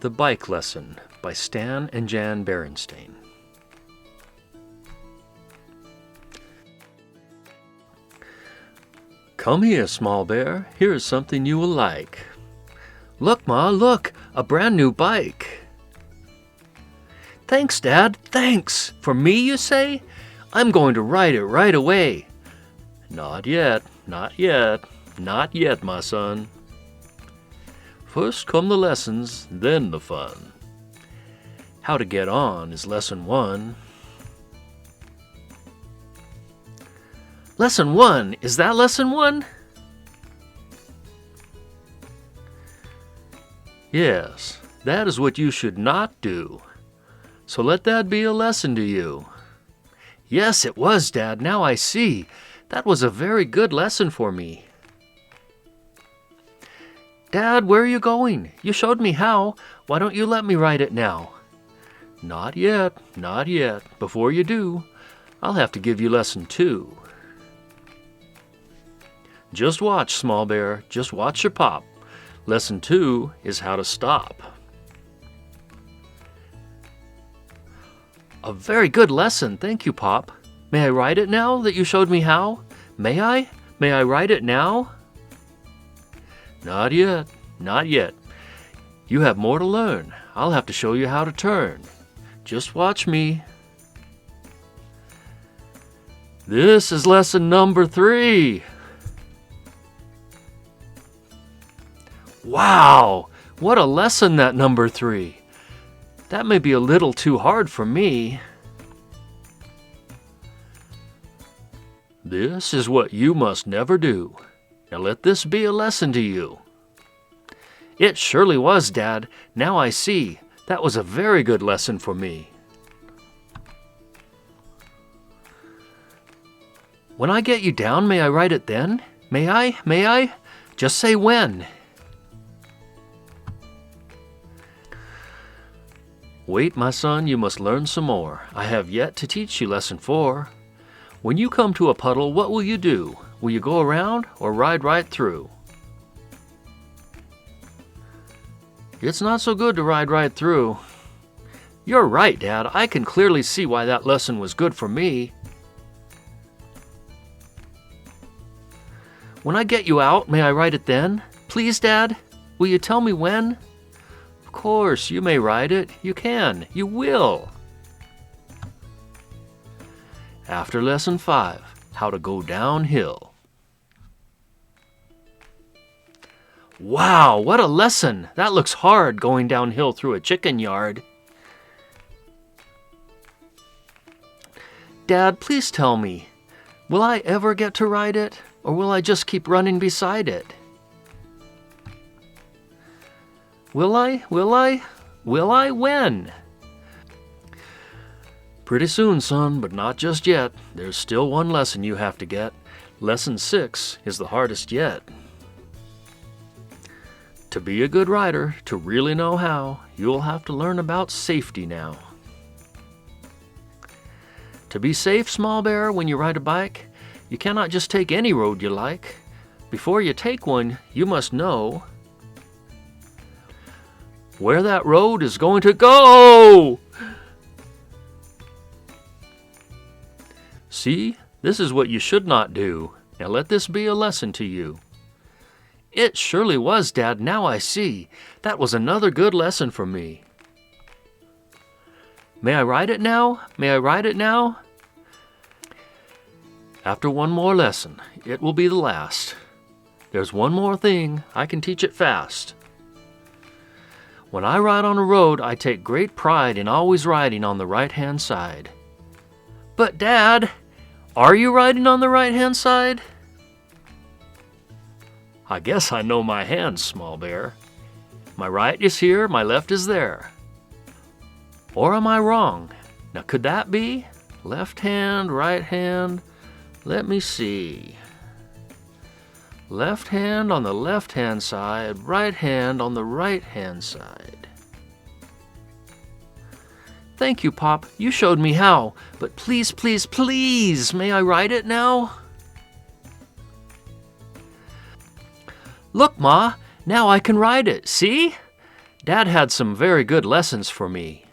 The Bike Lesson by Stan and Jan Berenstain. Come here, small bear. Here is something you will like. Look, Ma, look! A brand new bike. Thanks, Dad, thanks! For me, you say? I'm going to ride it right away. Not yet, not yet, not yet, my son. First come the lessons, then the fun. How to get on is lesson 1. Lesson 1? Is that lesson 1? Yes, that is what you should not do. So let that be a lesson to you. Yes, it was, Dad. Now I see. That was a very good lesson for me. Dad, where are you going? You showed me how. Why don't you let me ride it now? Not yet, not yet. Before you do, I'll have to give you lesson 2. Just watch, small bear. Just watch your pop. Lesson 2 is how to stop. A very good lesson. Thank you, Pop. May I ride it now that you showed me how? May I? May I ride it now? Not yet. Not yet. You have more to learn. I'll have to show you how to turn. Just watch me. This is lesson number 3. Wow! What a lesson, that number 3. That may be a little too hard for me. This is what you must never do. Now let this be a lesson to you. It surely was, Dad. Now I see. That was a very good lesson for me. When I get you down, may I ride it then? May I? May I? Just say when. Wait, my son, you must learn some more. I have yet to teach you lesson 4. When you come to a puddle, what will you do? Will you go around or ride right through? It's not so good to ride right through. You're right, Dad. I can clearly see why that lesson was good for me. When I get you out, may I ride it then? Please, Dad? Will you tell me when? Of course, you may ride it. You can. You will. After lesson 5, how to go downhill. Wow, what a lesson! That looks hard, going downhill through a chicken yard. Dad, please tell me, will I ever get to ride it, or will I just keep running beside it? Will I? Will I? Will I? When? Pretty soon, son, but not just yet. There's still one lesson you have to get. Lesson 6 is the hardest yet. To be a good rider, to really know how, you'll have to learn about safety now. To be safe, small bear, when you ride a bike, you cannot just take any road you like. Before you take one, you must know where that road is going to go! See, this is what you should not do. Now let this be a lesson to you. It surely was, Dad. Now I see. That was another good lesson for me. May I ride it now? May I ride it now? After one more lesson, it will be the last. There's one more thing. I can teach it fast. When I ride on a road, I take great pride in always riding on the right-hand side. But, Dad, are you riding on the right-hand side? I guess I know my hands, small bear. My right is here, my left is there. Or am I wrong? Now, could that be? Left hand, right hand. Let me see. Left hand on the left-hand side, right hand on the right-hand side. Thank you, Pop. You showed me how. But please, please, please, may I ride it now? Look, Ma, now I can ride it. See? Dad had some very good lessons for me.